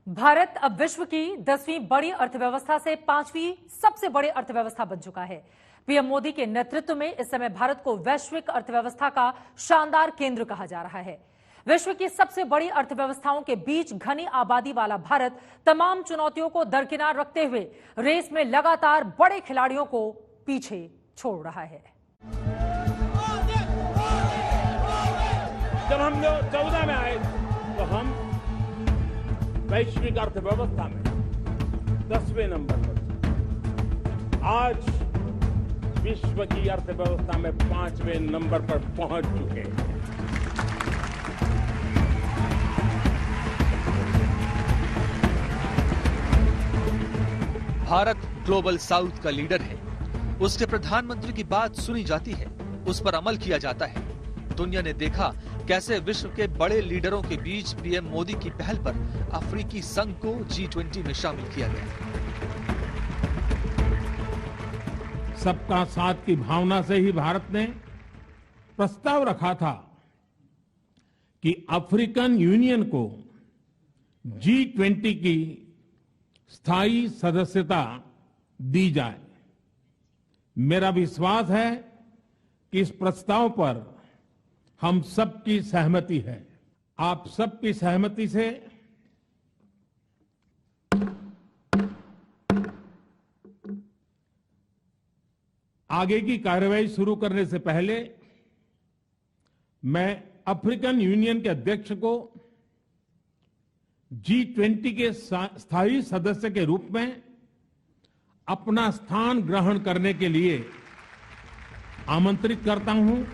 भारत अब विश्व की 10वीं बड़ी अर्थव्यवस्था से 5वीं सबसे बड़ी अर्थव्यवस्था बन चुका है। पीएम मोदी के नेतृत्व में इस समय भारत को वैश्विक अर्थव्यवस्था का शानदार केंद्र कहा जा रहा है। विश्व की सबसे बड़ी अर्थव्यवस्थाओं के बीच घनी आबादी वाला भारत तमाम चुनौतियों को दरकिनार रखते हुए रेस में लगातार बड़े खिलाड़ियों को पीछे छोड़ रहा है। जब हम 14 में आए तो हम वैश्विक अर्थव्यवस्था में 10वें नंबर पर थे। आज विश्व की अर्थव्यवस्था में 5वें नंबर पर पहुंच चुके हैं। भारत ग्लोबल साउथ का लीडर है। उसके प्रधानमंत्री की बात सुनी जाती है, उस पर अमल किया जाता है। दुनिया ने देखा कैसे विश्व के बड़े लीडरों के बीच पीएम मोदी की पहल पर अफ्रीकी संघ को G20 में शामिल किया गया। सबका साथ की भावना से ही भारत ने प्रस्ताव रखा था कि अफ्रीकन यूनियन को G20 की स्थायी सदस्यता दी जाए। मेरा विश्वास है कि इस प्रस्ताव पर हम सबकी सहमति है। आप सबकी सहमति से आगे की कार्रवाई शुरू करने से पहले मैं अफ्रीकन यूनियन के अध्यक्ष को G20 के स्थायी सदस्य के रूप में अपना स्थान ग्रहण करने के लिए आमंत्रित करता हूं।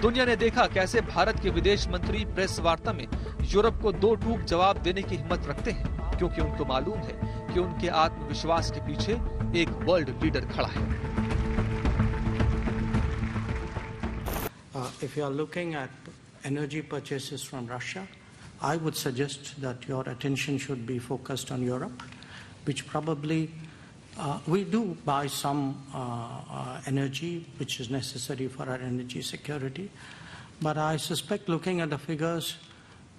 दुनिया ने देखा कैसे भारत के विदेश मंत्री प्रेस वार्ता में यूरोप को दो टूक जवाब देने की हिम्मत रखते हैं, क्योंकि उनको मालूम है कि उनके आत्मविश्वास के पीछे एक वर्ल्ड लीडर खड़ा है। If you are looking at energy purchases from Russia, I would suggest that your attention should be focused on Europe, which probably we do buy some energy which is necessary for our energy security. But I suspect, looking at the figures,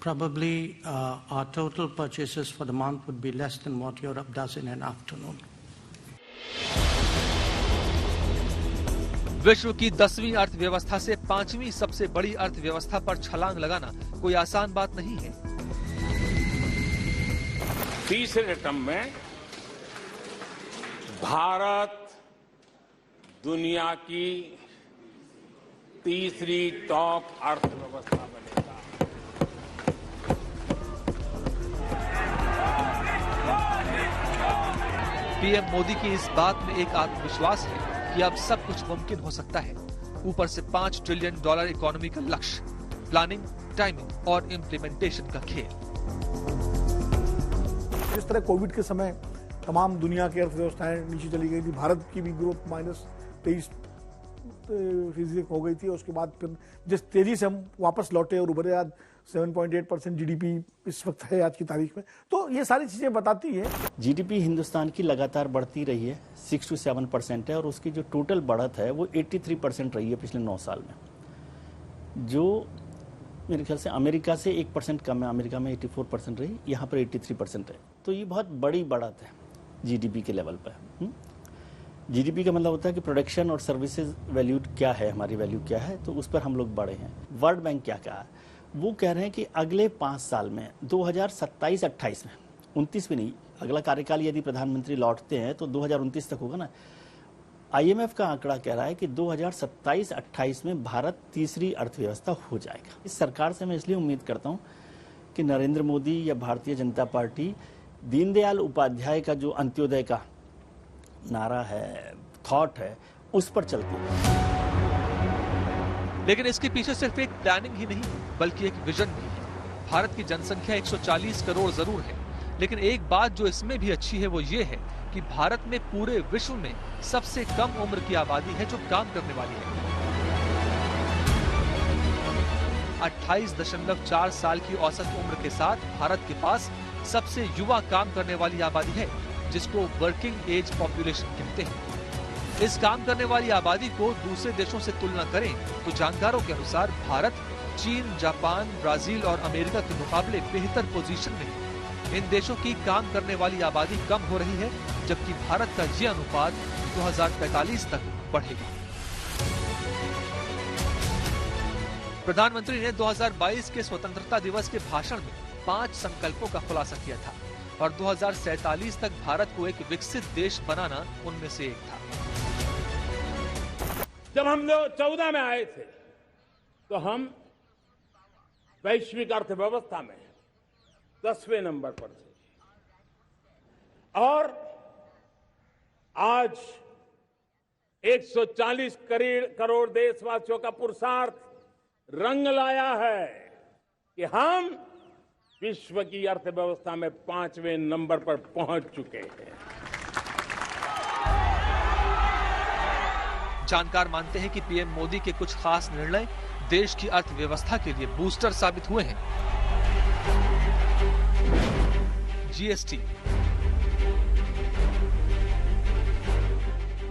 probably our total purchases for the month would be less than what Europe does in an afternoon. विश्व की 10वीं अर्थव्यवस्था से 5वीं सबसे बड़ी अर्थव्यवस्था पर छलांग लगाना कोई आसान बात नहीं है। तीसरे टर्म में भारत दुनिया की तीसरी टॉप अर्थव्यवस्था बनेगा। पीएम मोदी की इस बात में एक आत्मविश्वास है कि अब सब कुछ मुमकिन हो सकता है। ऊपर से $5 ट्रिलियन इकोनॉमी का लक्ष्य, प्लानिंग, टाइमिंग और इम्प्लीमेंटेशन का खेल। जिस तरह कोविड के समय तमाम दुनिया की अर्थव्यवस्थाएं नीचे चली गई थी, भारत की भी ग्रोथ -23% हो गई थी। उसके बाद फिर जिस तेजी से हम वापस लौटे और उभरे, आज 7.8% जीडीपी इस वक्त है आज की तारीख में, तो ये सारी चीजें बताती है। जीडीपी हिंदुस्तान की लगातार बढ़ती रही है, 6 to 7% है, और उसकी जो टोटल बढ़त है वो 83% रही है पिछले 9 साल में, जो मेरे ख्याल से अमेरिका से 1% कम है। अमेरिका में 84% रही, यहाँ पर 83% है। तो ये बहुत बड़ी बढ़त है जीडीपी के लेवल पर। जीडीपी का मतलब होता है कि प्रोडक्शन और सर्विसेज वैल्यू क्या है, हमारी वैल्यू क्या है, तो उस पर हम लोग बड़े हैं। वर्ल्ड बैंक क्या कहा है, वो कह रहे हैं कि अगले 5 साल में 2027-28 में, 29 में नहीं, अगला कार्यकाल यदि प्रधानमंत्री लौटते हैं तो 2029 तक होगा ना। आईएमएफ का आंकड़ा कह रहा है कि 2027-28 में भारत तीसरी अर्थव्यवस्था हो जाएगा। इस सरकार से मैं इसलिए उम्मीद करता हूँ कि नरेंद्र मोदी या भारतीय जनता पार्टी दीनदयाल उपाध्याय का जो अंत्योदय का नारा है, थॉट है, उस पर चलती है। लेकिन इसके पीछे सिर्फ एक प्लानिंग ही नहीं, बल्कि एक विजन भी है। भारत की जनसंख्या 140 करोड़ जरूर है, लेकिन एक बात जो इसमें भी अच्छी है वो ये है कि भारत में पूरे विश्व में सबसे कम उम्र की आबादी है जो काम करने वाली है। 28.4 साल की औसत उम्र के साथ भारत के पास सबसे युवा काम करने वाली आबादी है, जिसको वर्किंग एज पॉपुलेशन कहते हैं। इस काम करने वाली आबादी को दूसरे देशों से तुलना करें तो जानकारों के अनुसार भारत चीन, जापान, ब्राजील और अमेरिका के मुकाबले बेहतर पोजीशन में है। इन देशों की काम करने वाली आबादी कम हो रही है, जबकि भारत का ये अनुपात 2045 तक बढ़ेगा। प्रधानमंत्री ने 2022 के स्वतंत्रता दिवस के भाषण में 5 संकल्पों का खुलासा किया था और 2047 तक भारत को एक विकसित देश बनाना उनमें से एक था। जब हम लोग 14 में आए थे तो हम वैश्विक अर्थव्यवस्था में 10वें नंबर पर थे और आज 140 करोड़ देशवासियों का पुरुषार्थ रंग लाया है कि हम विश्व की अर्थव्यवस्था में 5वें नंबर पर पहुंच चुके हैं। जानकार मानते हैं कि पीएम मोदी के कुछ खास निर्णय देश की अर्थव्यवस्था के लिए बूस्टर साबित हुए हैं।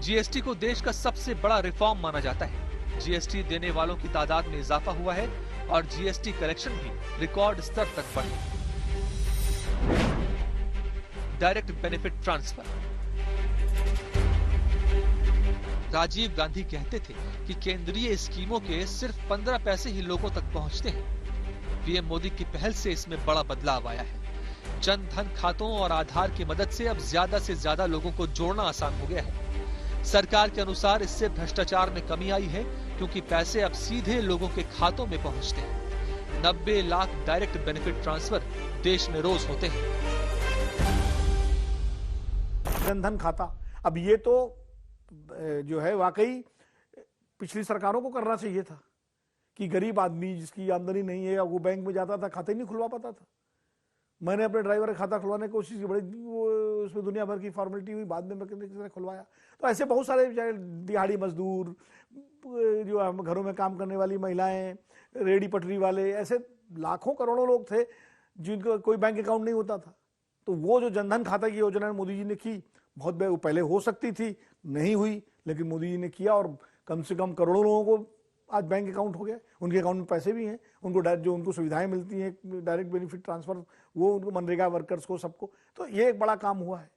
जीएसटी को देश का सबसे बड़ा रिफॉर्म माना जाता है। जीएसटी देने वालों की तादाद में इजाफा हुआ है और जीएसटी कलेक्शन भी रिकॉर्ड स्तर तक बढ़ी। Direct benefit transfer. Rajiv Gandhi कहते थे कि केंद्रीय स्कीमों के सिर्फ 15 पैसे ही लोगों तक पहुंचते हैं। पीएम मोदी की पहल से इसमें बड़ा बदलाव आया है। जन धन खातों और आधार की मदद से अब ज्यादा से ज्यादा लोगों को जोड़ना आसान हो गया है। सरकार के अनुसार इससे भ्रष्टाचार में कमी आई है, क्योंकि पैसे अब सीधे लोगों के खातों में पहुंचते हैं। 90 लाख डायरेक्ट बेनिफिट ट्रांसफर देश में रोज होते हैं। जनधन खाता, अब ये तो जो है वाकई पिछली सरकारों को करना चाहिए था कि गरीब आदमी जिसकी आमदनी नहीं है वो बैंक में जाता था, खाता ही नहीं खुलवा पाता था। मैंने अपने ड्राइवर का खाता खुलवाने की कोशिश की, बड़ी उसमें दुनिया भर की फॉर्मेलिटी हुई, बाद में मैं किसी ने खुलवाया। तो ऐसे बहुत सारे दिहाड़ी मजदूर, जो घरों में काम करने वाली महिलाएं, रेडी पटरी वाले, ऐसे लाखों करोड़ों लोग थे जिनको कोई बैंक अकाउंट नहीं होता था। तो वो जो जनधन खाता की योजना मोदी जी ने की, बहुत पहले हो सकती थी, नहीं हुई, लेकिन मोदी जी ने किया और कम से कम करोड़ों लोगों को आज बैंक अकाउंट हो गया। उनके अकाउंट में पैसे भी हैं, उनको जो उनको सुविधाएं मिलती हैं, डायरेक्ट बेनिफिट ट्रांसफर, वो उनको मनरेगा वर्कर्स को, सबको, तो ये एक बड़ा काम हुआ है।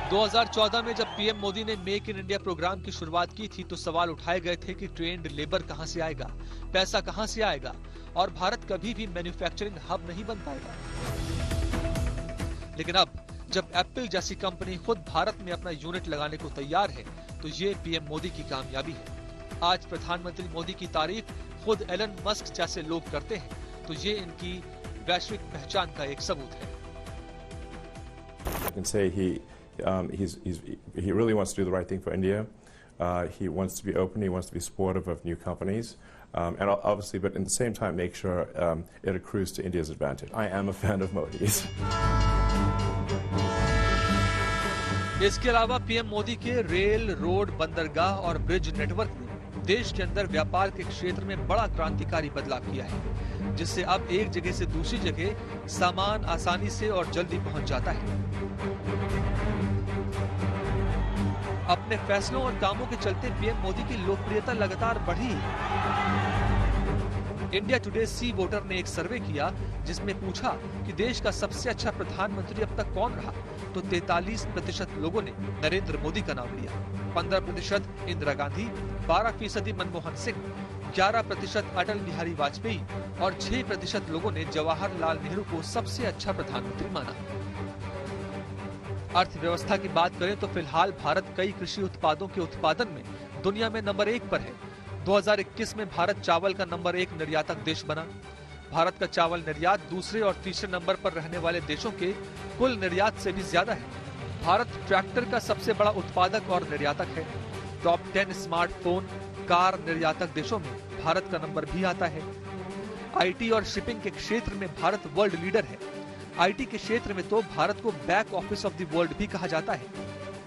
दो 2014 में जब पीएम मोदी ने मेक इन इंडिया प्रोग्राम की शुरुआत की थी तो सवाल उठाए गए थे कि ट्रेंड लेबर कहां से आएगा, पैसा कहां से आएगा और भारत कभी भी मैन्युफैक्चरिंग हब नहीं बन पाएगा। लेकिन अब जब एप्पल जैसी कंपनी खुद भारत में अपना यूनिट लगाने को तैयार है तो ये पीएम मोदी की कामयाबी है। आज प्रधानमंत्री मोदी की तारीफ खुद एलन मस्क जैसे लोग करते हैं तो ये इनकी वैश्विक पहचान का एक सबूत है। I can say he really wants to do the right thing for India. He wants to be open. He wants to be supportive of new companies, and obviously, but at the same time, make sure it accrues to India's advantage. I am a fan of Modi's. इसके अलावा PM Modi के rail, road, बंदरगाह और bridge network ने देश के अंदर व्यापार के क्षेत्र में बड़ा क्रांतिकारी बदलाव किया है, जिससे अब एक जगह से दूसरी जगह सामान आसानी से और जल्दी पहुंच जाता है। अपने फैसलों और कामों के चलते पीएम मोदी की लोकप्रियता लगातार बढ़ी है। इंडिया टुडे सी वोटर ने एक सर्वे किया जिसमें पूछा कि देश का सबसे अच्छा प्रधानमंत्री अब तक कौन रहा, तो 43% लोगों ने नरेंद्र मोदी का नाम लिया, 15% इंदिरा गांधी, 12% मनमोहन सिंह, 11% अटल बिहारी वाजपेयी और 6% लोगों ने जवाहरलाल नेहरू को सबसे अच्छा प्रधानमंत्री माना। अर्थव्यवस्था की बात करें तो फिलहाल भारत कई कृषि उत्पादों के उत्पादन में दुनिया में नंबर 1 पर है। 2021 में भारत चावल का नंबर 1 निर्यातक देश बना। भारत का चावल निर्यात दूसरे और तीसरे नंबर पर रहने वाले देशों के कुल निर्यात से भी ज्यादा है। भारत ट्रैक्टर का सबसे बड़ा उत्पादक और निर्यातक है। टॉप 10 स्मार्टफोन, कार निर्यातक देशों में भारत का नंबर भी आता है। आईटी और शिपिंग के क्षेत्र में भारत वर्ल्ड लीडर है। आईटी के क्षेत्र में तो भारत को back office of the world भी कहा जाता है।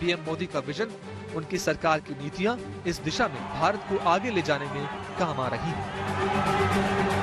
पीएम मोदी का विजन, उनकी सरकार की नीतियां इस दिशा में भारत को आगे ले जाने में काम आ रही हैं।